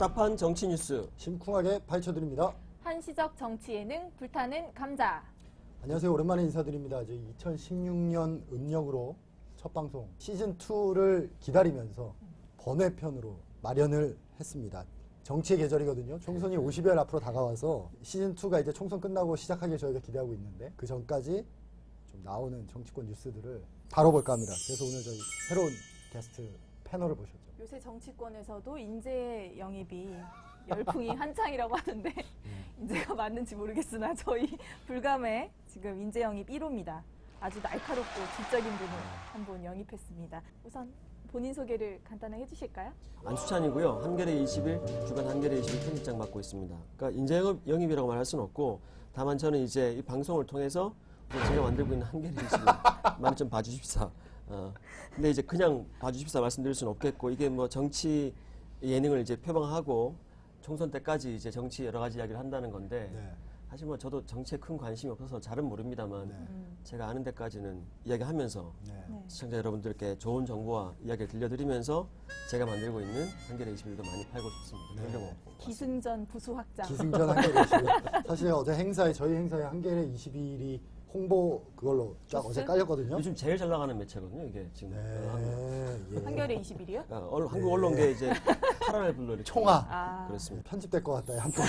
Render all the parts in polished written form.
답답한 정치 뉴스 심쿵하게 파헤쳐드립니다. 한시적 정치 예능 불타는 감자. 안녕하세요. 오랜만에 인사드립니다. 이제 2016년 음력으로 첫 방송 시즌2를 기다리면서 번외편으로 마련을 했습니다. 정치의 계절이거든요. 총선이 50일 앞으로 다가와서 시즌2가 이제 총선 끝나고 시작하길 저희가 기대하고 있는데 그 전까지 좀 나오는 정치권 뉴스들을 다뤄볼까 합니다. 그래서 오늘 저희 새로운 게스트 패널을 모셨죠. 요새 정치권에서도 인재 영입이 열풍이 한창이라고 하는데 인재가 맞는지 모르겠으나 저희 불감에 지금 인재 영입 1호입니다. 아주 날카롭고 지적인 분을 한 분 영입했습니다. 우선 본인 소개를 간단하게 해주실까요? 안수찬이고요. 한겨레 20일 주간 한겨레 20일 편집장 맡고 있습니다. 그러니까 인재 영입이라고 말할 수는 없고 다만 저는 이제 이 방송을 통해서 제가 만들고 있는 한겨레 20일 많이 좀 봐주십사. 근데 이제 그냥 봐주십사 말씀드릴 수는 없겠고 이게 뭐 정치 예능을 이제 표방하고 총선 때까지 이제 정치 여러 가지 이야기를 한다는 건데 네. 사실 뭐 저도 정치에 큰 관심이 없어서 잘은 모릅니다만 네. 제가 아는 데까지는 이야기하면서 네. 시청자 여러분들께 좋은 정보와 이야기를 들려드리면서 제가 만들고 있는 한겨레 21도 많이 팔고 싶습니다. 네. 그러려고 기승전 부수 확장. 기승전 한겨레 21. 사실 어제 저희 행사에 한겨레 21이 홍보 그걸로 쫙 조스? 어제 깔렸거든요. 요즘 제일 잘 나가는 매체거든요. 이게 지금 네. 예. 한겨레 21이요? 한국 언론계 이제 파란의 불로 이렇게 총아. 아, 그렇습니다. 편집될 것 같다. 한번.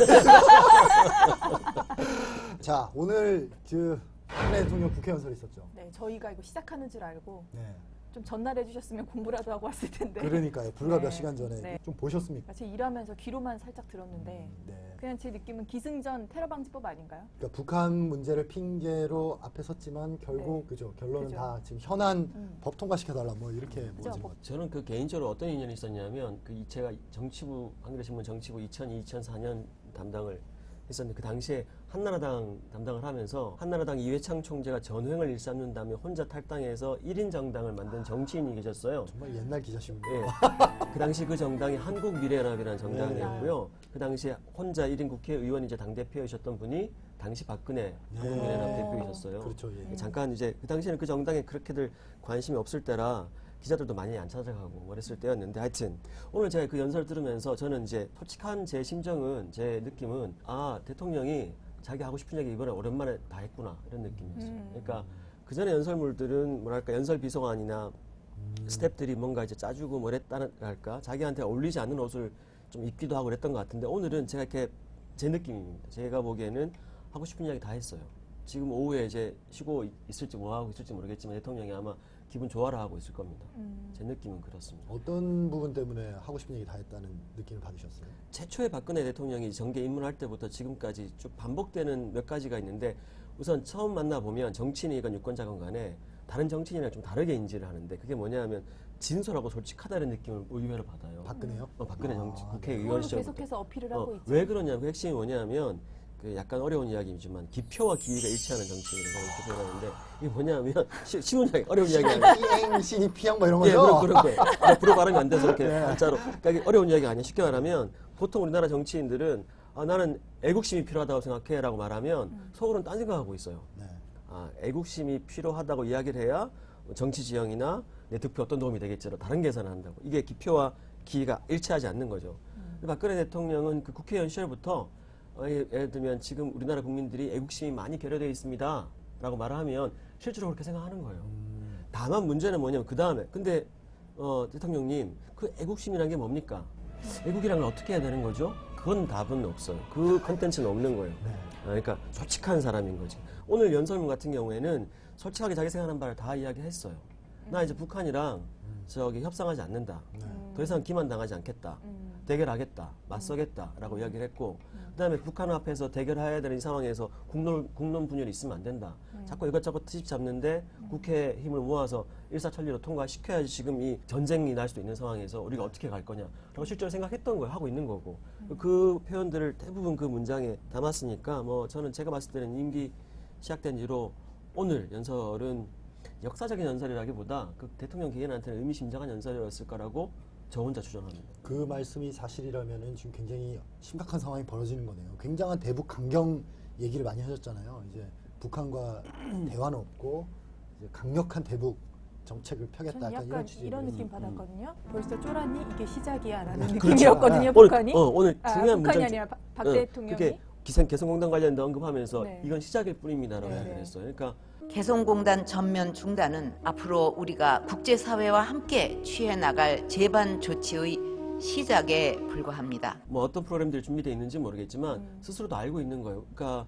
자, 오늘 박근혜 대통령 국회 연설 있었죠. 네, 저희가 이거 시작하는 줄 알고 네. 좀 전날해 주셨으면 공부라도 하고 왔을 텐데. 그러니까요. 불과 네. 몇 시간 전에 네. 좀 보셨습니까? 제가 일하면서 귀로만 살짝 들었는데 네. 그냥 제 느낌은 기승전 테러 방지법 아닌가요? 그러니까 북한 문제를 핑계로 앞에 섰지만 결국 네. 그죠. 결론은 그죠. 다 지금 현안 법 통과시켜달라 뭐 이렇게 그죠. 모아진 거죠. 저는 그 개인적으로 어떤 인연이 있었냐면 제가 정치부 한겨레신문 정치부 2002-2004년 담당을 했었는데 그 당시에 한나라당 담당을 하면서 한나라당 이회창 총재가 전횡을 일삼는 다음에 혼자 탈당해서 1인 정당을 만든 정치인이 계셨어요. 정말 옛날 기자시군요. 예. 그 당시 그 정당이 한국미래연합이라는 정당이었고요. 그 당시에 혼자 1인 국회의원이자 당대표이셨던 분이 당시 박근혜 한국미래연합 대표이셨어요. 그렇죠. 예. 잠깐 이제 그 당시에는 그 정당에 그렇게들 관심이 없을 때라 기자들도 많이 안 찾아가고 그랬을 때였는데 하여튼 오늘 제가 그 연설 들으면서 저는 이제 솔직한 제 심정은 제 느낌은 대통령이 자기 하고 싶은 얘기 이번에 오랜만에 다 했구나 이런 느낌이었어요. 그러니까 그 전에 연설물들은 뭐랄까 연설 비서관이나 스태프들이 뭔가 이제 짜주고 뭐랬다랄까 자기한테 어울리지 않는 옷을 좀 입기도 하고 그랬던 것 같은데 오늘은 제가 이렇게 제 느낌입니다. 제가 보기에는 하고 싶은 이야기 다 했어요. 지금 오후에 이제 쉬고 있을지 뭐 하고 있을지 모르겠지만 대통령이 아마 기분 좋아라 하고 있을 겁니다. 제 느낌은 그렇습니다. 어떤 부분 때문에 하고 싶은 얘기 다 했다는 느낌을 받으셨어요? 최초에 박근혜 대통령이 정계 입문할 때부터 지금까지 쭉 반복되는 몇 가지가 있는데 우선 처음 만나보면 정치인이건 유권자건 간에 다른 정치인이랑 좀 다르게 인지를 하는데 그게 뭐냐면 진솔하고 솔직하다는 느낌을 의외로 받아요. 박근혜요? 박근혜 국회의원 서로 시절부터. 계속해서 어필을 하고 있죠. 왜 그러냐면 그 핵심이 뭐냐면 그 약간 어려운 이야기이지만 기표와 기위가 일치하는 정치인을 이렇게 표현하는데 이게 뭐냐면 쉬운 이야기, 어려운 이야기 아니에요. 이행신이 피한 뭐 이런 예, 거죠? 그런 거예요. 불어 발음이 안 돼서 이렇게 한자로. 그러니까 이게 어려운 이야기가 아니야. 쉽게 말하면 보통 우리나라 정치인들은 나는 애국심이 필요하다고 생각해라고 말하면 속으로는 딴 생각하고 있어요. 네. 애국심이 필요하다고 이야기를 해야 정치 지형이나 내 득표 어떤 도움이 되겠지로 다른 계산을 한다고. 이게 기표와 기위가 일치하지 않는 거죠. 박근혜 대통령은 그 국회의원 시절부터 예를 들면 지금 우리나라 국민들이 애국심이 많이 결여되어 있습니다 라고 말을 하면 실제로 그렇게 생각하는 거예요. 다만 문제는 뭐냐면 그 다음에 근데 대통령님 그 애국심이라는 게 뭡니까? 애국이란 걸 어떻게 해야 되는 거죠? 그건 답은 없어요. 그 컨텐츠는 없는 거예요. 그러니까 솔직한 사람인 거지. 오늘 연설문 같은 경우에는 솔직하게 자기 생각하는 바를 다 이야기했어요. 나 이제 북한이랑 협상하지 않는다. 더 이상 기만당하지 않겠다. 대결하겠다. 맞서겠다라고 이야기를 했고 그다음에 북한 앞에서 대결해야 되는 이 상황에서 국론 분열이 있으면 안 된다. 자꾸 이것저것 트집 잡는데 국회 힘을 모아서 일사천리로 통과시켜야지 지금 이 전쟁이 날 수도 있는 상황에서 우리가 어떻게 갈 거냐라고 실제로 생각했던 거예요. 하고 있는 거고. 그 표현들을 대부분 그 문장에 담았으니까 뭐 저는 제가 봤을 때는 임기 시작된 뒤로 오늘 연설은 역사적인 연설이라기보다 그 대통령 개인한테는 의미심장한 연설이었을 거라고 저 혼자 추정합니다. 그 말씀이 사실이라면은 지금 굉장히 심각한 상황이 벌어지는 거네요. 굉장한 대북 강경 얘기를 많이 하셨잖아요. 이제 북한과 대화는 없고 이제 강력한 대북 정책을 펴겠다. 저는 약간 약간 취지로. 이런 느낌 받았거든요. 벌써 쫄았니? 이게 시작이야라는 그렇죠. 느낌이었거든요. 오늘, 북한이. 오늘 아, 중요한 북한이 문장 아니라 박 어, 대통령이. 그게 개성공단 관련된 언급하면서 네. 이건 시작일 뿐입니다라고 네. 이야기를 했어요. 그러니까 개성공단 전면 중단은 앞으로 우리가 국제사회와 함께 취해 나갈 재반 조치의 시작에 불과합니다. 뭐 어떤 프로그램들이 준비되어 있는지 모르겠지만 스스로도 알고 있는 거예요. 그러니까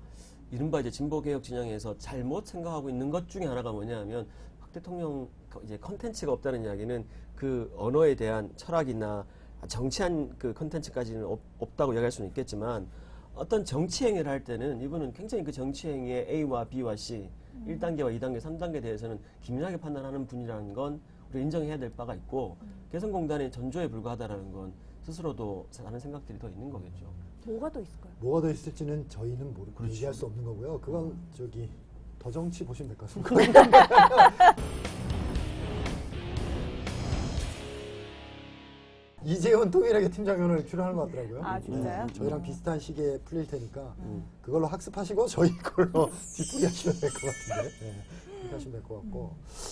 이른바 이제 진보개혁 진영에서 잘못 생각하고 있는 것 중에 하나가 뭐냐면 박 대통령 이제 컨텐츠가 없다는 이야기는 그 언어에 대한 철학이나 정치한 그 컨텐츠까지는 없다고 이야기할 수는 있겠지만 어떤 정치 행위를 할 때는 이분은 굉장히 그 정치 행위의 A와 B와 C 1단계와 2단계, 3단계에 대해서는 기민하게 판단하는 분이라는 건 우리가 인정해야 될 바가 있고 개성공단의 전조에 불과하다라는 건 스스로도 다른 생각들이 더 있는 거겠죠. 뭐가 더 있을까요? 뭐가 더 있을지는 저희는 그렇죠. 얘기할 수 없는 거고요. 그건 저기 더 정치 보시면 될 것 같습니다. 이재훈 통일학의 팀장이 오늘 출연하는 것 같더라고요. 아, 진짜요? 저희랑 비슷한 시기에 풀릴 테니까 그걸로 학습하시고 저희 걸로 뒷풀이 하시면 될 것 같은데. 네, 그렇게 하시면 될 것 같고.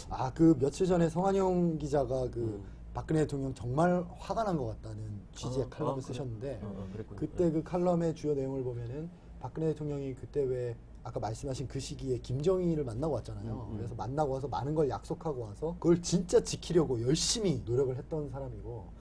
아, 그 며칠 전에 성한용 기자가 그 박근혜 대통령 정말 화가 난 것 같다는 취지의 칼럼을 그래. 쓰셨는데 그랬군요. 그때 그 칼럼의 주요 내용을 보면은 박근혜 대통령이 그때 왜 아까 말씀하신 그 시기에 김정일을 만나고 왔잖아요. 그래서 만나고 와서 많은 걸 약속하고 와서 그걸 진짜 지키려고 열심히 노력을 했던 사람이고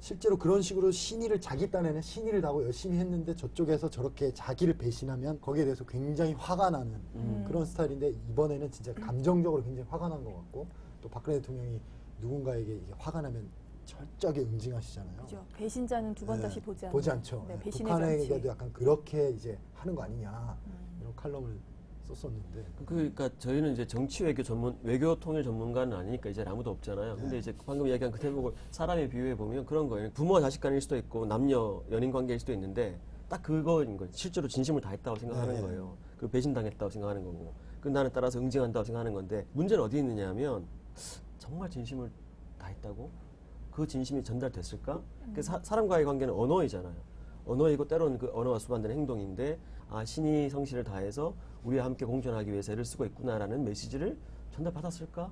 실제로 그런 식으로 신의를 자기 딴에는 신의를 다하고 열심히 했는데 저쪽에서 저렇게 자기를 배신하면 거기에 대해서 굉장히 화가 나는 그런 스타일인데 이번에는 진짜 감정적으로 굉장히 화가 난 것 같고 또 박근혜 대통령이 누군가에게 이게 화가 나면 철저하게 응징하시잖아요. 그죠. 배신자는 두 번 네, 다시 보지 않는. 보지 않죠. 네, 네, 배신의 북한에게도 정치. 약간 그렇게 이제 하는 거 아니냐 이런 칼럼을 썼었는데 그러니까 저희는 이제 정치 외교 전문 외교 통일 전문가는 아니니까 이제 아무도 없잖아요. 근데 이제 방금 이야기한 그 대목을 사람에 비유해 보면 그런 거예요. 부모와 자식 간일 수도 있고 남녀 연인 관계일 수도 있는데 딱 그거인 거예요. 실제로 진심을 다했다고 생각하는 네. 거예요. 그 배신당했다고 생각하는 거고. 그 나는 따라서 응징한다고 생각하는 건데 문제는 어디 있느냐면 정말 진심을 다했다고 그 진심이 전달됐을까? 그 사람과의 관계는 언어이잖아요. 언어이고 때로는 그 언어와 수반되는 행동인데 아 신이 성실을 다해서 우리와 함께 공존하기 위해서 애를 쓰고 있구나라는 메시지를 전달받았을까?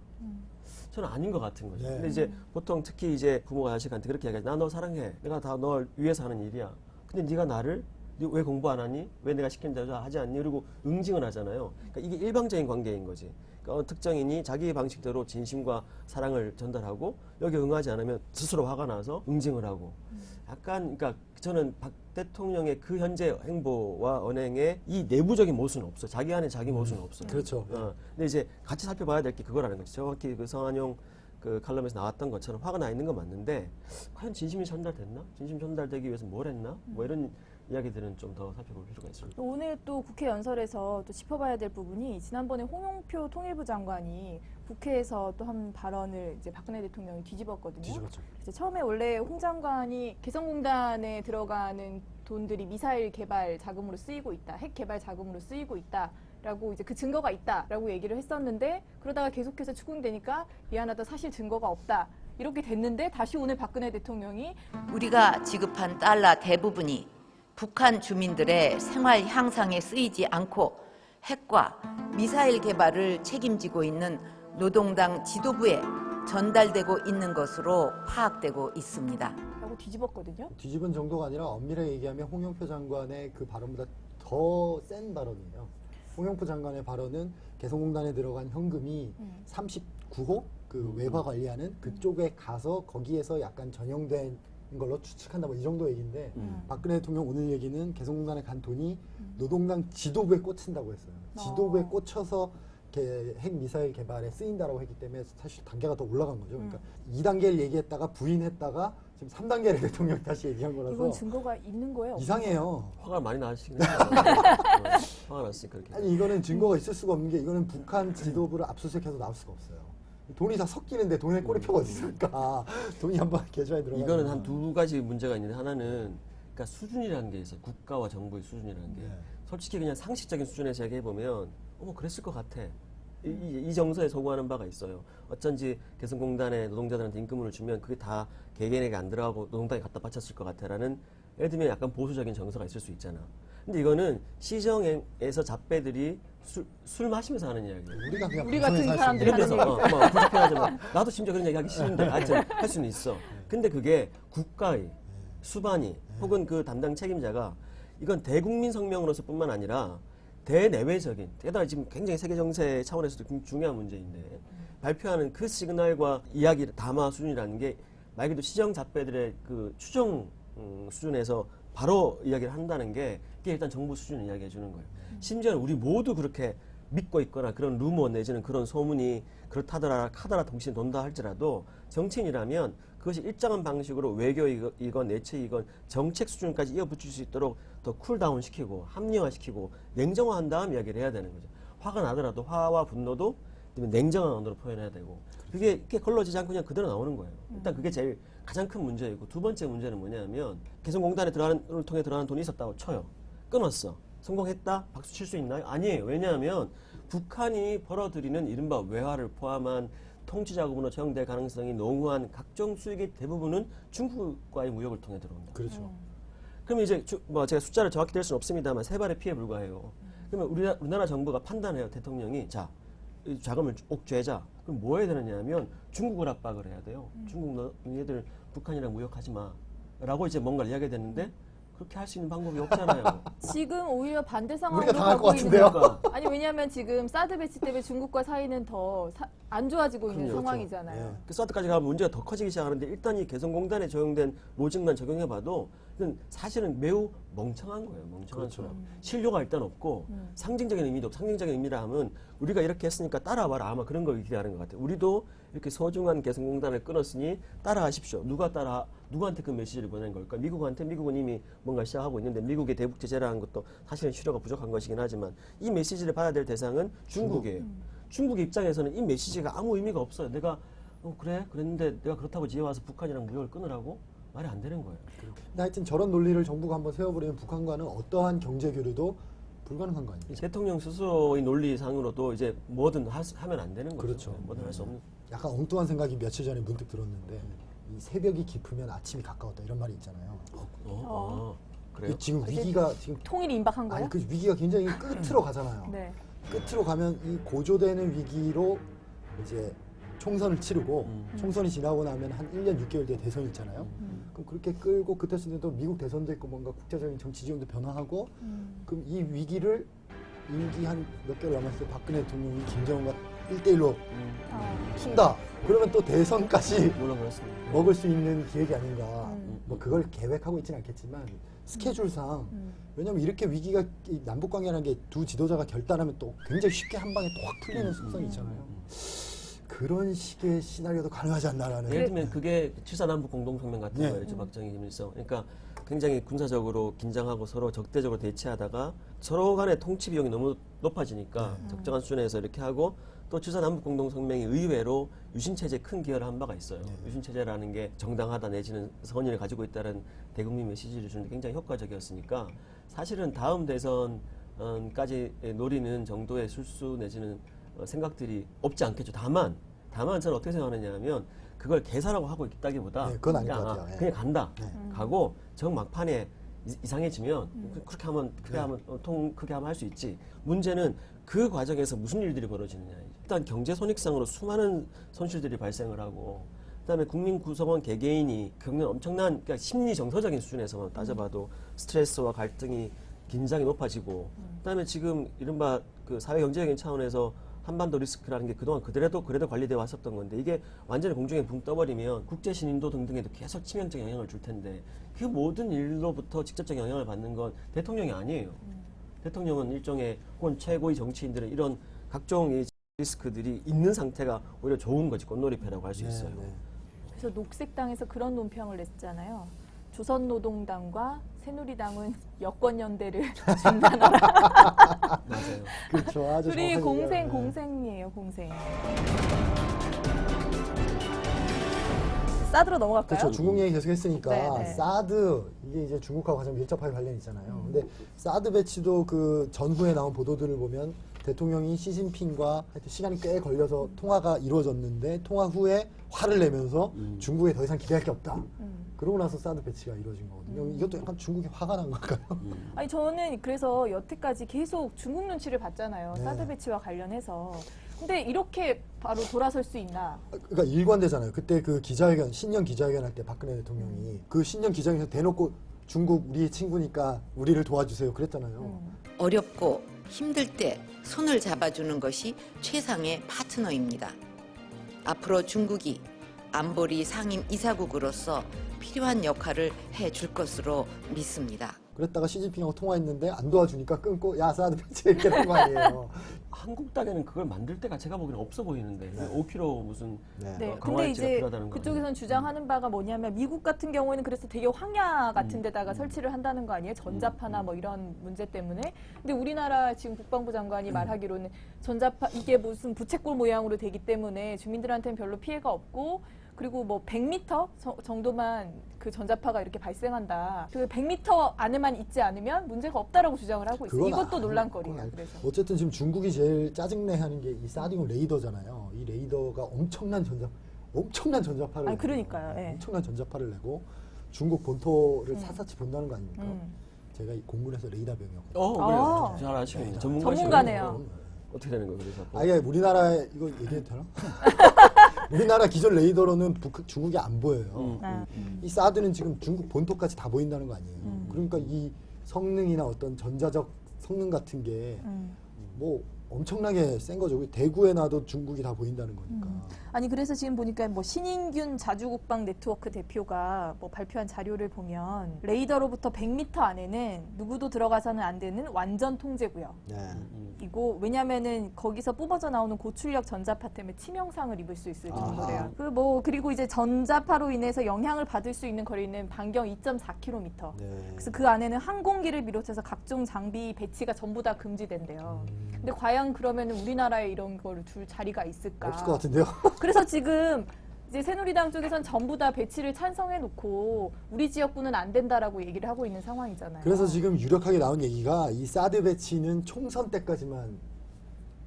저는 아닌 것 같은 거죠. 네. 근데 이제 보통 특히 이제 부모가 자식한테 그렇게 얘기하지. 나 너 사랑해. 내가 다 널 위해서 하는 일이야. 근데 네가 나를 왜 공부 안 하니? 왜 내가 시키는 대로 하지 않니? 그리고 응징을 하잖아요. 그러니까 이게 일방적인 관계인 거지. 그러니까 특정인이 자기 방식대로 진심과 사랑을 전달하고 여기 응하지 않으면 스스로 화가 나서 응징을 하고 약간 그러니까 저는 박 대통령의 그 현재 행보와 언행에 이 내부적인 모순은 없어. 자기 안에 자기 모순은 없어. 그렇죠. 근데 이제 같이 살펴봐야 될 게 그거라는 거죠. 정확히 그 성한용 그 칼럼에서 나왔던 것처럼 화가 나 있는 건 맞는데 과연 진심이 전달됐나? 진심 전달되기 위해서 뭘 했나? 뭐 이런 이야기들은 좀 더 살펴볼 필요가 있습니다. 오늘 또 국회 연설에서 또 짚어봐야 될 부분이 지난번에 홍영표 통일부 장관이 국회에서 또 한 발언을 이제 박근혜 대통령이 뒤집었거든요. 뒤집었죠. 이제 처음에 원래 홍 장관이 개성공단에 들어가는 돈들이 미사일 개발 자금으로 쓰이고 있다, 핵 개발 자금으로 쓰이고 있다라고 이제 그 증거가 있다라고 얘기를 했었는데 그러다가 계속해서 추궁되니까 미안하다 사실 증거가 없다 이렇게 됐는데 다시 오늘 박근혜 대통령이 우리가 지급한 달러 대부분이 북한 주민들의 생활 향상에 쓰이지 않고 핵과 미사일 개발을 책임지고 있는 노동당 지도부에 전달되고 있는 것으로 파악되고 있습니다. 라고 뒤집었거든요. 뒤집은 정도가 아니라 엄밀하게 얘기하면 홍영표 장관의 그 발언보다 더 센 발언이에요. 홍영표 장관의 발언은 개성공단에 들어간 현금이 39호 그 외화 관리하는 그쪽에 가서 거기에서 약간 전용된 걸로 추측한다 뭐 이 정도 얘기인데 박근혜 대통령 오늘 얘기는 개성공단에 간 돈이 노동당 지도부에 꽂힌다고 했어요. 지도부에 꽂혀서 핵 미사일 개발에 쓰인다라고 했기 때문에 사실 단계가 더 올라간 거죠. 그러니까 2단계를 얘기했다가 부인했다가 지금 3단계를 대통령이 다시 얘기한 거라서 이건 증거가 있는 거예요? 이상해요. 화가 많이 나시긴 했어요. 화가 났으니까 그렇게. 아니 이거는 증거가 있을 수가 없는 게 이거는 북한 지도부를 압수수색해서 나올 수가 없어요. 돈이 다 섞이는데 돈에 꼬리표가 어디 있을까? 돈이 한번 계좌에 들어가. 이거는 한 두 가지 문제가 있는데 하나는 그러니까 수준이라는 게 있어요. 국가와 정부의 수준이라는 게. 네. 솔직히 그냥 상식적인 수준에서 얘기해 보면 어머 그랬을 것 같아. 이 정서에 소구하는 바가 있어요. 어쩐지 개성공단에 노동자들한테 임금을 주면 그게 다 개개인에게 안 들어가고 노동당에 갖다 바쳤을 것 같아라는 예를 들면 약간 보수적인 정서가 있을 수 있잖아. 근데 이거는 시정에서 잡배들이 술 마시면서 하는 이야기예요. 우리가 그냥 우리 같은 방송에서 할 수 사람들이 있는 이런 데서 뭐 불편하지만 나도 심지어 그런 얘기 하기 싫은데 하여튼 할 수는 있어. 근데 그게 국가의 수반이 혹은 그 담당 책임자가 이건 대국민 성명으로서 뿐만 아니라 대내외적인, 게다가 지금 굉장히 세계 정세 차원에서도 굉장히 중요한 문제인데 발표하는 그 시그널과 이야기 담화 수준이라는 게 말 그대로 시정 잡배들의 그 추정 수준에서 바로 이야기를 한다는 게 이게 일단 정부 수준을 이야기해 주는 거예요. 심지어는 우리 모두 그렇게 믿고 있거나 그런 루머 내지는 그런 소문이 그렇다더라 카더라 통신에 돈다 할지라도 정치인이라면 그것이 일정한 방식으로 외교이건 내체이건 정책 수준까지 이어붙일 수 있도록 더 쿨다운 시키고 합리화시키고 냉정화한 다음 이야기를 해야 되는 거죠. 화가 나더라도 화와 분노도 냉정한 언어로 표현해야 되고 그게 이렇게 걸러지지 않고 그냥 그대로 나오는 거예요. 일단 그게 제일 가장 큰 문제이고 두 번째 문제는 뭐냐면 개성공단에 들어가는 통해 들어가는 돈이 있었다고 쳐요. 끊었어. 성공했다? 박수 칠 수 있나요? 아니에요. 왜냐하면 북한이 벌어들이는 이른바 외화를 포함한 통치 자금으로 채용될 가능성이 농후한 각종 수익의 대부분은 중국과의 무역을 통해 들어온다. 그렇죠. 그러면 이제 뭐 제가 숫자를 정확히 될 수는 없습니다만 세 발의 피에 불과해요. 그러면 우리나라 정부가 판단해요. 대통령이 자, 이 자금을 옥죄자. 그럼 뭐 해야 되느냐 하면 중국을 압박을 해야 돼요. 중국 너희들 북한이랑 무역하지 마. 라고 이제 뭔가를 이야기해야 되는데 그렇게 할 수 있는 방법이 없잖아요. 지금 오히려 반대 상황으로 우리가 당할 가고 것 같은데요? 그러니까 아니 왜냐하면 지금 사드 배치 때문에 중국과 사이는 더 안 좋아지고 있는 그럼요. 상황이잖아요. 네. 그 사드까지 가면 문제가 더 커지기 시작하는데 일단 이 개성공단에 적용된 로직만 적용해봐도 이건 사실은 매우 멍청한 거예요. 멍청한 그렇죠. 소라. 실효가 일단 없고 상징적인 의미도 없고 상징적인 의미라 하면 우리가 이렇게 했으니까 따라와라 아마 그런 걸 기대하는 것 같아요. 우리도 이렇게 소중한 개성공단을 끊었으니 따라하십시오. 누구한테 그 메시지를 보낸 걸까? 미국은 이미 뭔가 시작하고 있는데 미국의 대북 제재라는 것도 사실은 실효가 부족한 것이긴 하지만 이 메시지를 받아야 될 대상은 중국이에요. 중국의 입장에서는 이 메시지가 아무 의미가 없어요. 내가 그래? 그랬는데 내가 그렇다고 지에 와서 북한이랑 무역을 끊으라고? 말이 안 되는 거예요. 근데 하여튼 저런 논리를 정부가 한번 세워버리면 북한과는 어떠한 경제 교류도 불가능한 거 아닙니까? 대통령 스스로의 논리상으로도 이제 뭐든 하면 안 되는 거죠. 그렇죠. 뭐든 할 수 없는. 약간 엉뚱한 생각이 며칠 전에 문득 들었는데 이 새벽이 깊으면 아침이 가까웠다 이런 말이 있잖아요. 그래요? 이 지금 이제 위기가 지금 통일이 임박한 거예요? 아니 그 위기가 굉장히 끝으로 가잖아요. 네. 끝으로 가면 이 고조되는 위기로 이제 총선을 치르고 총선이 지나고 나면 한 1년 6개월 뒤에 대선이 있잖아요. 그럼 그렇게 끌고 그때쯤에도 미국 대선도 있고 뭔가 국제적인 정치 지형도 변화하고 그럼 이 위기를 임기 한 몇 개월 남았을 때 박근혜 대통령이 김정은과 1대1로 푼다. 그러면 또 대선까지 물론 그렇습니다. 먹을 수 있는 기획이 아닌가. 뭐 그걸 계획하고 있지는 않겠지만 스케줄상 왜냐하면 이렇게 위기가 이 남북 관계라는 게 두 지도자가 결단하면 또 굉장히 쉽게 한 방에 또 확 풀리는 속성이 있잖아요. 그런 식의 시나리오도 가능하지 않나라는. 예를 들면 그게 7.4 남북 공동성명 같은 네. 거예요. 박정희, 김일성. 그러니까 굉장히 군사적으로 긴장하고 서로 적대적으로 대치하다가 서로 간의 통치 비용이 너무 높아지니까 적정한 수준에서 이렇게 하고 또 7.4 남북 공동성명이 의외로 유신체제에 큰 기여를 한 바가 있어요. 유신체제라는 게 정당하다 내지는 선의를 가지고 있다는 대국민 메시지를 주는데 굉장히 효과적이었으니까 사실은 다음 대선까지 노리는 정도의 술수 내지는 생각들이 없지 않겠죠. 다만 저는 어떻게 생각하느냐 하면 그걸 개사라고 하고 있다기보다 네, 그건 아닐 것 그냥, 같아요. 예. 그냥 간다. 네. 가고 정 막판에 이상해지면 그렇게 하면 크게 하면 크게 하면 할 수 있지. 문제는 그 과정에서 무슨 일들이 벌어지느냐. 일단 경제 손익상으로 수많은 손실들이 발생을 하고 그다음에 국민 구성원 개개인이 겪는 엄청난 그러니까 심리 정서적인 수준에서만 따져봐도 스트레스와 갈등이 긴장이 높아지고 그다음에 지금 이른바 그 사회 경제적인 차원에서 한반도 리스크라는 게 그동안 그래도 관리되어 왔었던 건데 이게 완전히 공중에 붕 떠버리면 국제 신인도 등등에도 계속 치명적 영향을 줄 텐데 그 모든 일로부터 직접적 영향을 받는 건 대통령이 아니에요. 대통령은 일종의 혹은 최고의 정치인들은 이런 각종 이 리스크들이 있는 상태가 오히려 좋은 거지. 꽃놀이패라고 할 수 있어요. 네. 그래서 녹색당에서 그런 논평을 냈잖아요. 조선노동당과 새누리당은 여권연대를 중단하라. 맞아요. 그렇죠. 아주 둘이 정확하게 공생이에요, 공생. 사드로 넘어갈까요? 그렇죠. 중국 얘기 계속 했으니까 네, 네. 사드 이게 이제 중국하고 가장 밀접하게 관련이 있잖아요. 근데 사드 배치도 그 전후에 나온 보도들을 보면 대통령이 시진핑과 하여튼 시간이 꽤 걸려서 통화가 이루어졌는데 통화 후에 화를 내면서 중국에 더 이상 기대할 게 없다. 그러고 나서 사드 배치가 이루어진 거거든요. 이것도 약간 중국이 화가 난 걸까요? 아니 저는 그래서 여태까지 계속 중국 눈치를 봤잖아요. 네. 사드 배치와 관련해서. 근데 이렇게 바로 돌아설 수 있나? 그러니까 일관되잖아요. 그때 그 기자회견, 신년 기자회견 할 때 박근혜 대통령이 그 신년 기자회견에서 대놓고 중국 우리의 친구니까 우리를 도와주세요 그랬잖아요. 어렵고 힘들 때 손을 잡아주는 것이 최상의 파트너입니다. 앞으로 중국이 안보리 상임 이사국으로서 필요한 역할을 해줄 것으로 믿습니다. 그랬다가 시진핑하고 통화했는데 안 도와주니까 끊고 야 사드 배치 이렇게 된 거 아니에요. 한국 땅에는 그걸 만들 때가 제가 보기에는 없어 보이는데 5km 무슨 네. 근데 강화할지가 이제 필요하다는 거 그쪽에선 주장하는 바가 뭐냐면 미국 같은 경우에는 그래서 되게 황야 같은 데다가 설치를 한다는 거 아니에요? 전자파나 뭐 이런 문제 때문에. 근데 우리나라 지금 국방부 장관이 말하기로는 전자파 이게 무슨 부채꼴 모양으로 되기 때문에 주민들한테는 별로 피해가 없고 그리고 뭐 100m 정도만 그 전자파가 이렇게 발생한다. 그 100m 안에만 있지 않으면 문제가 없다라고 주장을 하고 있어요. 이것도 논란거리예요. 그래서. 어쨌든 지금 중국이 제일 짜증내하는 게 이 사딩 레이더잖아요. 이 레이더가 엄청난 전자파를 아니, 그러니까요. 내고, 예. 엄청난 전자파를 내고 중국 본토를 사사치 본다는 거 아닙니까? 음. 제가 이 공군에서 레이더병이었거든요. 그래요. 잘 아시겠네요. 전문가네요. 어떻게 되는 거예요? 그래서 아예 우리나라 이거 얘기해도 되나? 우리나라 기존 레이더로는 중국이 안 보여요. 이 사드는 지금 중국 본토까지 다 보인다는 거 아니에요. 그러니까 이 성능이나 어떤 전자적 성능 같은 게 뭐 엄청나게 센 거죠. 대구에 놔도 중국이 다 보인다는 거니까. 아니 그래서 지금 보니까 뭐 신인균 자주국방 네트워크 대표가 뭐 발표한 자료를 보면 레이더로부터 100m 안에는 누구도 들어가서는 안 되는 완전 통제구역. 네. 이고 왜냐면은 거기서 뽑아져 나오는 고출력 전자파 때문에 치명상을 입을 수 있을 정도래요. 그 뭐 그리고 이제 전자파로 인해서 영향을 받을 수 있는 거리는 반경 2.4km. 네. 그래서 그 안에는 항공기를 비롯해서 각종 장비 배치가 전부 다 금지된대요. 근데 과연 그러면 우리나라에 이런 거를 둘 자리가 있을까? 없을 것 같은데요. 그래서 지금 이제 새누리당 쪽에선 전부 다 배치를 찬성해 놓고 우리 지역구는 안 된다라고 얘기를 하고 있는 상황이잖아요. 그래서 지금 유력하게 나온 얘기가 이 사드 배치는 총선 때까지만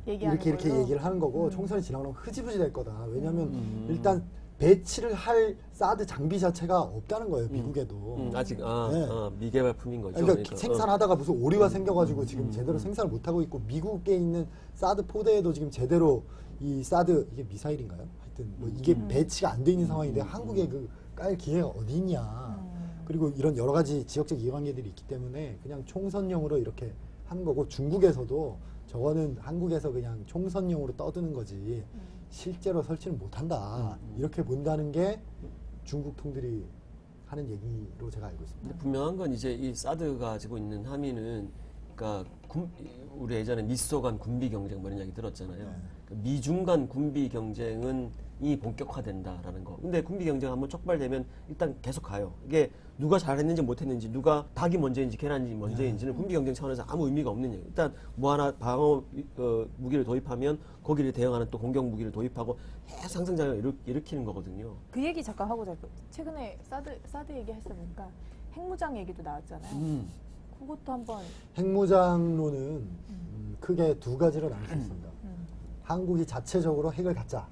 얘기하는 이렇게 걸로. 얘기를 하는 거고 총선이 지나고 나면 흐지부지 될 거다. 왜냐하면 일단 배치를 할 사드 장비 자체가 없다는 거예요. 미국에도. 아직 네. 미개발품인 거죠. 그러니까 생산하다가 무슨 오류가 생겨가지고 지금 제대로 생산을 못 하고 있고 미국에 있는 사드 포대에도 지금 제대로 이 사드 이게 미사일인가요? 하여튼 뭐 이게 배치가 안 돼 있는 상황인데 한국에 그 깔 기회가 어디 있냐? 그리고 이런 여러 가지 지역적 이해관계들이 있기 때문에 그냥 총선용으로 이렇게 하는 거고 중국에서도 저거는 한국에서 그냥 총선용으로 떠드는 거지 실제로 설치는 못한다 이렇게 본다는 게 중국 통들이 하는 얘기로 제가 알고 있습니다. 근데 분명한 건 이제 이 사드가 가지고 있는 함의는 그러니까 우리 예전에 미소 간 군비 경쟁 뭐 이런 이야기 들었잖아요. 그러니까 미중 간 군비 경쟁은 이 본격화된다라는 거. 근데 군비 경쟁 한번 촉발되면 일단 계속 가요. 이게 누가 잘했는지 못했는지, 누가 닭이 먼저인지 계란이 먼저인지는 군비 경쟁 차원에서 아무 의미가 없는 얘기. 일단 뭐 하나 방어 무기를 도입하면 거기를 대응하는 또 공격 무기를 도입하고 상승작용을 일으키는 거거든요. 그 얘기 잠깐 하고 자고 최근에 사드 얘기했어 보니까 핵무장 얘기도 나왔잖아요. 그것도 한번 핵무장로는 크게 두 가지로 나눌 수 있습니다. 한국이 자체적으로 핵을 갖자.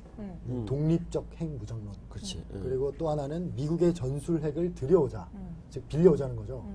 독립적 핵무장론. 그렇지. 그리고 또 하나는 미국의 전술 핵을 들여오자. 즉 빌려오자는 거죠.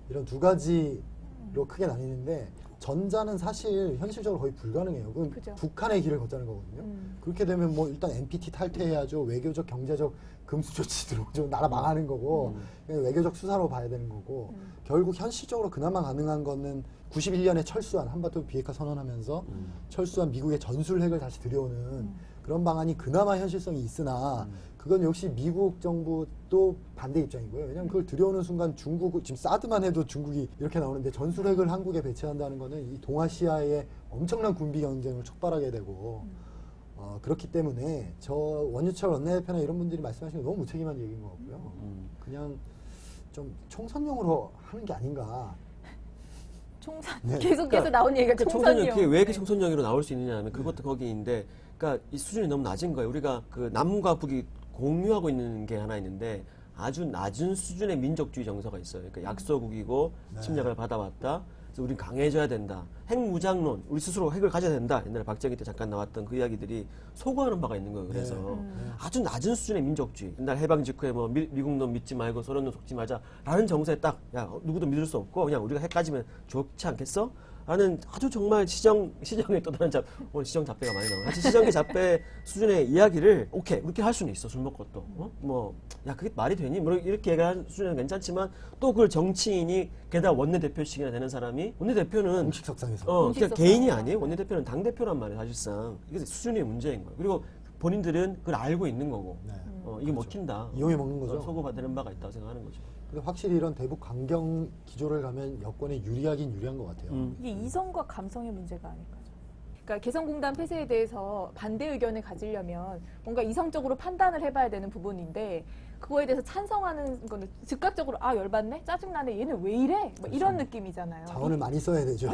이런 두 가지로 크게 나뉘는데 전자는 사실 현실적으로 거의 불가능해요. 그건 그죠. 북한의 길을 걷자는 거거든요. 그렇게 되면 뭐 일단 NPT 탈퇴해야죠. 외교적, 경제적 금수 조치 들어오죠. 나라 망하는 거고 외교적 수사로 봐야 되는 거고 결국 현실적으로 그나마 가능한 거는 91년에 철수한 한반도 비핵화 선언하면서 철수한 미국의 전술 핵을 다시 들여오는 그런 방안이 그나마 현실성이 있으나 그건 역시 미국 정부도 반대 입장이고요. 왜냐하면 그걸 들여오는 순간 중국, 지금 사드만 해도 중국이 이렇게 나오는데 전술핵을 한국에 배치한다는 거는 이 동아시아의 엄청난 군비 경쟁을 촉발하게 되고 그렇기 때문에 저 원유철 원내대표나 이런 분들이 말씀하시는 게 너무 무책임한 얘기인 것 같고요. 그냥 좀 총선용으로 하는 게 아닌가. 총선 네. 계속해서 나온 얘기가 그러니까 총선이요. 그게 왜 이렇게 총선용으로 나올 수 있느냐 하면 그것도 거기인데, 그러니까 이 수준이 너무 낮은 거예요. 우리가 그 남과 북이 공유하고 있는 게 하나 있는데 아주 낮은 수준의 민족주의 정서가 있어요. 그러니까 약소국이고 침략을 받아왔다. 그래서 우린 강해져야 된다. 핵무장론, 우리 스스로 핵을 가져야 된다. 옛날에 박정희 때 잠깐 나왔던 그 이야기들이 소구하는 바가 있는 거예요. 그래서 아주 낮은 수준의 민족주의. 옛날 해방 직후에 뭐 미국 놈 믿지 말고 소련 놈 속지 말자라는 정서에 딱 야 누구도 믿을 수 없고 그냥 우리가 핵 가지면 좋지 않겠어? 라는 아주 정말 시정의 또 다른 오늘 시정 잡배가 많이 나와요. 아주 시정의 잡배 수준의 이야기를 오케이 이렇게 할 수는 있어. 술 먹고 또 야 그게 말이 되니? 뭐 이렇게 얘기하는 수준은 괜찮지만 또 그걸 정치인이 게다가 원내대표식이나 되는 사람이 원내대표는 공식석상에서 그러니까 공식석상. 개인이 아니에요. 원내대표는 당대표란 말이에요. 사실상 이게 수준의 문제인 거예요. 그리고 본인들은 그걸 알고 있는 거고 네. 이게 먹힌다. 이용해 먹는 거죠. 소구받는 바가 있다고 생각하는 거죠. 근데 확실히 이런 대북 강경 기조를 가면 여권에 유리하긴 유리한 것 같아요. 이게 이성과 감성의 문제가 아닐까요? 그러니까 개성공단 폐쇄에 대해서 반대 의견을 가지려면 뭔가 이성적으로 판단을 해봐야 되는 부분인데 그거에 대해서 찬성하는 거는 즉각적으로 아 열받네, 짜증나네, 얘는 왜 이래? 뭐 이런 느낌이잖아요. 자원을 많이 써야 되죠.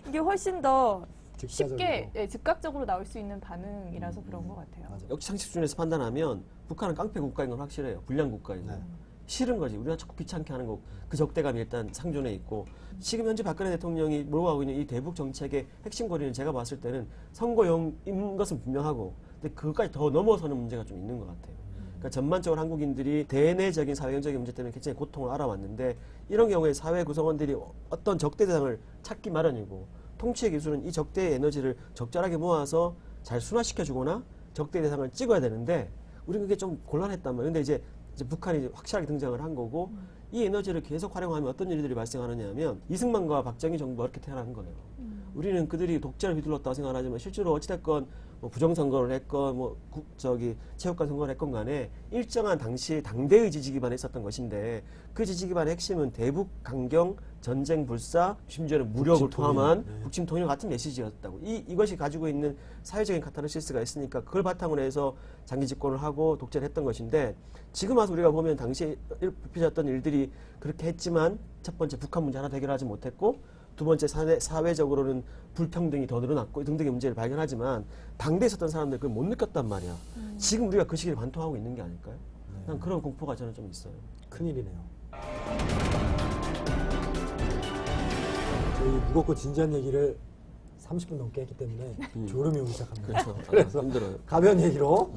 이게 훨씬 더 즉사적으로. 쉽게 즉각적으로 나올 수 있는 반응이라서 그런 것 같아요. 맞아. 역시 상식 수준에서 판단하면 북한은 깡패 국가인 건 확실해요. 불량 국가인 거. 네. 싫은 거지. 우리가 자꾸 귀찮게 하는 거. 그 적대감이 일단 상존해 있고 지금 현재 박근혜 대통령이 몰고 가고 있는 이 대북 정책의 핵심 고리는 제가 봤을 때는 선거용인 것은 분명하고 근데 그것까지 더 넘어서는 문제가 좀 있는 것 같아요. 그러니까 전반적으로 한국인들이 대내적인 사회적인 문제 때문에 굉장히 고통을 알아왔는데 이런 경우에 사회 구성원들이 어떤 적대 대상을 찾기 마련이고 통치의 기술은 이 적대의 에너지를 적절하게 모아서 잘 순화시켜주거나 적대 대상을 찍어야 되는데 우리는 그게 좀 곤란했단 말이에요. 근데 이제 북한이 확실하게 등장을 한 거고 이 에너지를 계속 활용하면 어떤 일들이 발생하느냐 하면 이승만과 박정희 정부가 이렇게 태어난 거예요. 우리는 그들이 독재를 휘둘렀다고 생각하지만 실제로 어찌됐건 뭐 부정선거를 했건 체육관 선거를 했건 간에 일정한 당시 당대의 지지 기반에 있었던 것인데 그 지지 기반의 핵심은 대북 강경, 전쟁 불사, 심지어는 무력을 북침 통일. 포함한 네. 북침 통일 같은 메시지였다고. 이것이 가지고 있는 사회적인 카타르시스가 있으니까 그걸 바탕으로 해서 장기 집권을 하고 독재를 했던 것인데 지금 와서 우리가 보면 당시에 펼쳐졌던 일들이 그렇게 했지만 첫 번째 북한 문제 하나 해결하지 못했고 두 번째 사회적으로는 불평등이 더 늘어났고 등등의 문제를 발견하지만 당대에 있었던 사람들 그걸 못 느꼈단 말이야. 지금 우리가 그 시기를 관통하고 있는 게 아닐까요? 난 그런 공포가 저는 좀 있어요. 큰일이네요. 저희 무겁고 진지한 얘기를 30분 넘게 했기 때문에 졸음이 오기 시작합니다. 그렇죠. 그래서 힘들어요. 가벼운 얘기로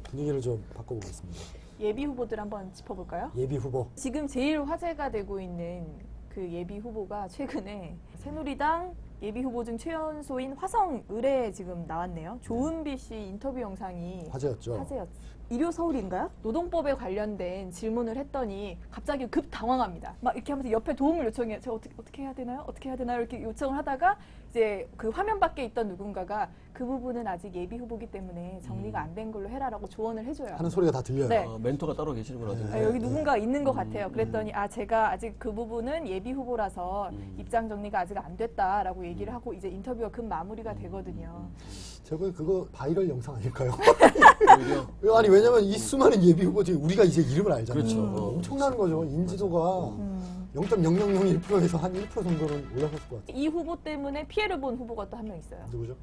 분위기를 좀 바꿔보겠습니다. 예비 후보들 한번 짚어볼까요? 예비 후보. 지금 제일 화제가 되고 있는 그 예비 후보가 최근에 새누리당 예비 후보 중 최연소인 화성 을에 지금 나왔네요. 조은비 씨 인터뷰 영상이 화제였죠. 화제였죠. 일요 서울인가요? 노동법에 관련된 질문을 했더니 갑자기 급 당황합니다. 막 이렇게 하면서 옆에 도움을 요청해요. 제가 어떻게 해야 되나요? 어떻게 해야 되나요? 이렇게 요청을 하다가 이제 그 화면 밖에 있던 누군가가 그 부분은 아직 예비 후보기 때문에 정리가 안 된 걸로 해라라고 조언을 해줘요. 하는 소리가 다 들려요. 네. 멘토가 따로 계시는구나. 네. 아, 여기 누군가 있는 것 같아요. 그랬더니 제가 아직 그 부분은 예비 후보라서 입장 정리가 아직 안 됐다라고 얘기를 하고 이제 인터뷰가 급 마무리가 되거든요. 제가 그거 바이럴 영상 아닐까요? 오히려 아니 왜냐면 이 수많은 예비 후보 중에 우리가 이제 이름을 알잖아요. 그렇죠. 엄청난 거죠. 인지도가 0.0001%에서 한 1% 정도는 올라섰을 것 같아요. 이 후보 때문에 피해를 본 후보가 또 한 명 있어요. 누구죠?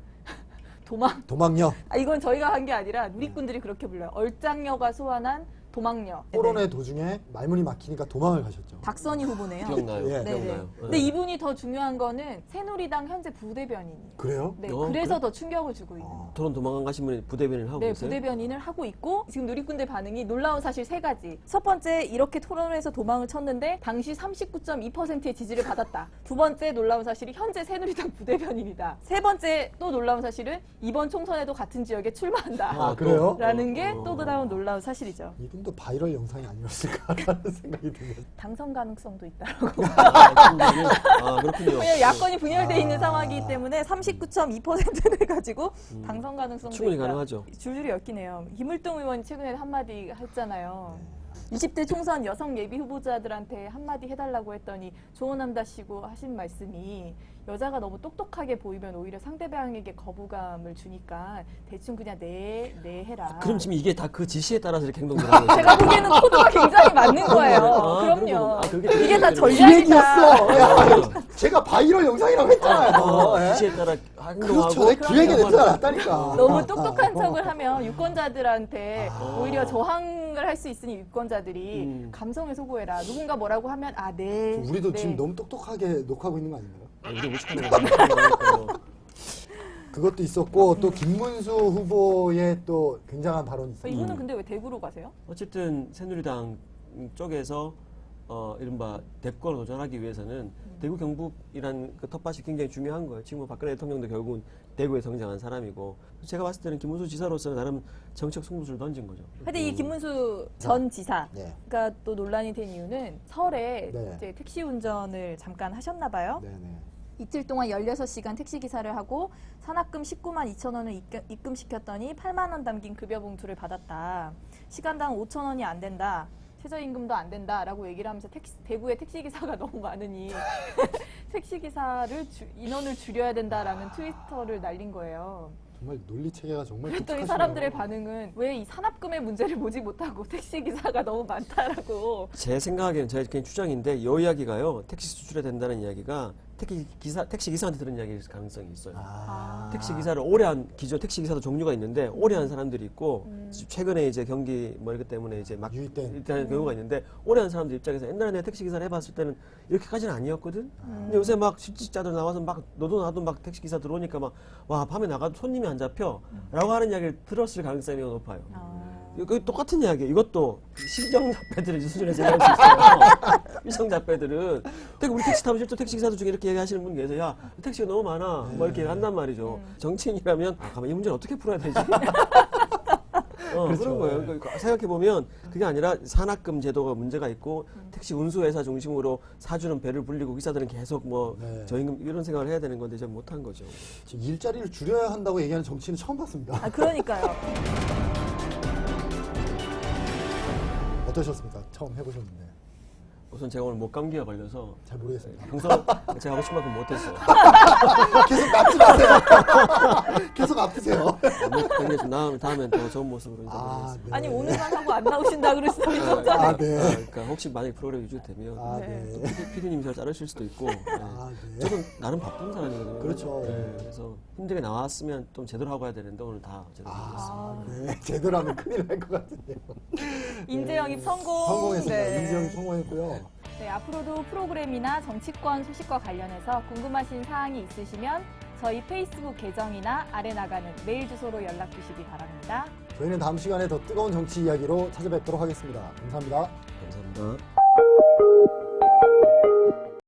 도망. 도망녀. 이건 저희가 한 게 아니라 누리꾼들이 그렇게 불러요. 얼짱녀가 소환한 도망녀. 토론회 도중에 말문이 막히니까 도망을 가셨죠. 박선희 후보네요. 기억나요. 예. 네네. 기억나요. 근데 이분이 더 중요한 거는 새누리당 현재 부대변인이에요. 그래요? 네, 어, 그래서 더 충격을 주고 있는 거예요. 토론 도망간 가신 분이 부대변인을 하고 네, 계세요? 부대변인을 하고 있고 지금 누리꾼들 반응이 놀라운 사실 세 가지. 첫 번째, 이렇게 토론에서 도망을 쳤는데 당시 39.2%의 지지를 받았다. 두 번째 놀라운 사실이 현재 새누리당 부대변인이다. 세 번째 또 놀라운 사실은 이번 총선에도 같은 지역에 출마한다. 아, 그래요? 라는 게 또 다른 놀라운 사실이죠. 이분도 바이럴 영상이 아니었을까라는 생각이 드네요. 당선 가능성도 있다라고. 그렇군요. 왜냐면 야권이 분열돼 있는 상황이기 때문에 39.2%를 가지고 당선 가능성도 충분히 있다. 가능하죠. 줄줄이 엮이네요. 김을동 의원이 최근에 한마디 했잖아요. 20대 총선 여성 예비 후보자들한테 한마디 해달라고 했더니 조언한다시고 하신 말씀이 여자가 너무 똑똑하게 보이면 오히려 상대방에게 거부감을 주니까 대충 그냥 네 해라. 그럼 지금 이게 다 그 지시에 따라서 이렇게 행동을 하는 거죠? 제가 보기에는 코드가 굉장히 맞는 거예요. 아, 그럼요. 그러면, 그게 이게 다 기획이었어. 전략이다. 기획이었어. 제가 바이럴 영상이라고 했잖아요. 예? 지시에 따라 행동하고 그렇죠. 내 기획에 냄새가 났다니까. 너무 똑똑한 척을 하면 유권자들한테 아. 오히려 저항을 할 수 있으니 유권자들이 감성에 소구해라. 누군가 뭐라고 하면 네. 우리도 네. 지금 너무 똑똑하게 녹화하고 있는 거 아닌가요? 우리 무식하는 거죠. 그것도 있었고 또 김문수 후보의 또 굉장한 발언이 있어요. 이분은 근데 왜 대구로 가세요? 어쨌든 새누리당 쪽에서 이른바 대권을 도전하기 위해서는 대구 경북이란 그 텃밭이 굉장히 중요한 거예요. 지금 박근혜 대통령도 결국은 대구에 성장한 사람이고 제가 봤을 때는 김문수 지사로서는 나름 정책 승부수를 던진 거죠. 근데 이 김문수 전 지사가 네. 또 논란이 된 이유는 설에 네. 이제 택시 운전을 잠깐 하셨나 봐요. 네네. 이틀 동안 16시간 택시 기사를 하고 산학금 19만 2천 원을 입금시켰더니 8만 원 담긴 급여 봉투를 받았다. 시간당 5천 원이 안 된다. 최저임금도 안 된다라고 얘기를 하면서 대구에 택시 기사가 너무 많으니 택시 기사를 인원을 줄여야 된다라는 트위터를 날린 거예요. 정말 논리 체계가 정말 그랬더니 독특하시네요. 사람들의 반응은 왜 이 산업금의 문제를 보지 못하고 택시 기사가 너무 많다라고. 제 생각에는 제 개인 추정인데 이 이야기가요. 택시 수출해야 된다는 이야기가 택시 기사한테 들은 이야기일 가능성이 있어요. 택시 기사를 오래 한 기존 택시 기사도 종류가 있는데 오래 한 사람들이 있고 최근에 이제 경기 뭐 이것 때문에 이제 막 유입된. 일단 경우가 있는데 오래 한 사람들 입장에서 옛날에 내가 택시 기사를 해봤을 때는 이렇게까지는 아니었거든. 근데 요새 막 실직자들 나와서 막 너도 나도 막 택시 기사 들어오니까 막 와 밤에 나가도 손님이 안 잡혀라고 하는 이야기를 들었을 가능성이 매우 높아요. 그 똑같은 이야기예요. 이것도 시정잡배들의 수준에 제가 할 수 있어요. 시정잡배들은 우리 택시 타면 실제 택시 기사들 중에 이렇게 얘기하시는 분 계세요. 야 택시가 너무 많아. 뭐 이렇게 한단 말이죠. 정치인이라면 가만 이 문제는 어떻게 풀어야 되지? 그렇죠. 그런 거예요. 그러니까 생각해보면 그게 아니라 산학금 제도가 문제가 있고 택시 운수회사 중심으로 사주는 배를 불리고 기사들은 계속 뭐 네. 저임금 이런 생각을 해야 되는 건데 좀 못한 거죠. 지금 일자리를 줄여야 한다고 얘기하는 정치인은 처음 봤습니다. 그러니까요. 어떠셨습니까? 처음 해보셨는데. 우선 제가 오늘 목감기가 걸려서 잘 모르겠습니다. 평소 제가 하고 싶은 만큼 못했어요. 계속 낫지 마세요. 계속 아프세요. 목 굉장히 좀 나으면 다음엔 더 좋은 모습으로 인사드리겠습니다. 아니 오늘만 하고 안 나오신다 그랬어요. 아, 네. 그러니까 혹시 만약 프로그램 유지되면 아, 네. PD님이 저를 자르실 수도 있고 아, 네. 저는 나름 바쁜 사람이거든요. 그렇죠. 그래서 힘들게 나왔으면 좀 제대로 하고 해야 되는데 오늘 다 제대로 하겠습니다. 네. 제대로 하면 큰일 날 것 같은데요. 인재영입 성공. 성공했습니다. 네. 인재영이 성공했고요. 네, 앞으로도 프로그램이나 정치권 소식과 관련해서 궁금하신 사항이 있으시면 저희 페이스북 계정이나 아래 나가는 메일 주소로 연락 주시기 바랍니다. 저희는 다음 시간에 더 뜨거운 정치 이야기로 찾아뵙도록 하겠습니다. 감사합니다. 감사합니다.